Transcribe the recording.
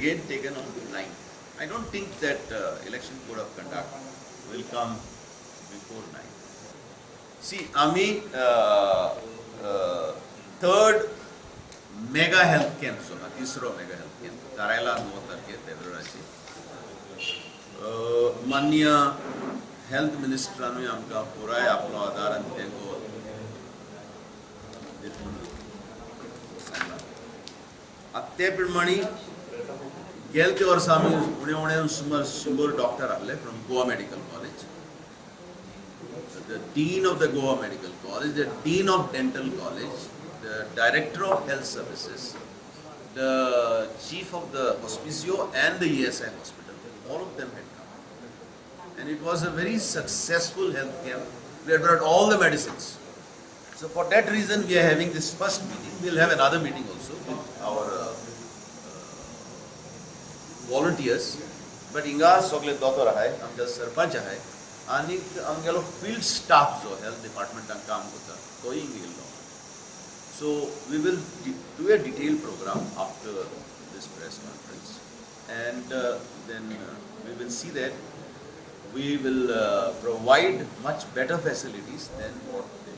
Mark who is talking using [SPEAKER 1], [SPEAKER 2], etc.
[SPEAKER 1] again taken on 9th. I don't think that election code of conduct will come before 9th. See, Ami, third mega health camp, so tisro mega health camp. Karaila 9 तारखे February. माननीय health मिनिस्टरांनी आमकां पुराय आपलो आदार आनी तेंको ते प्रमाणे गेल्या वर्सा आमी उणे सुमार 100 डॉक्टर आहले from Goa medical college. The Dean of the Goa Medical College, the Dean of Dental College, the Director of Health Services, the Chief of the Hospicio and the ESI Hospital, all of them had come. And it was a very successful health camp. We had brought all the medicines. So for that reason we are having this first meeting. We will have another meeting also with our volunteers. But inga sogle doctor hai, amja sarpanch hai. आणि आमगेलो field staff जो health department काम करता तो ही इंगेलो. So we will do a detailed program after this press conference, and then we will see that we will provide much better facilities than what they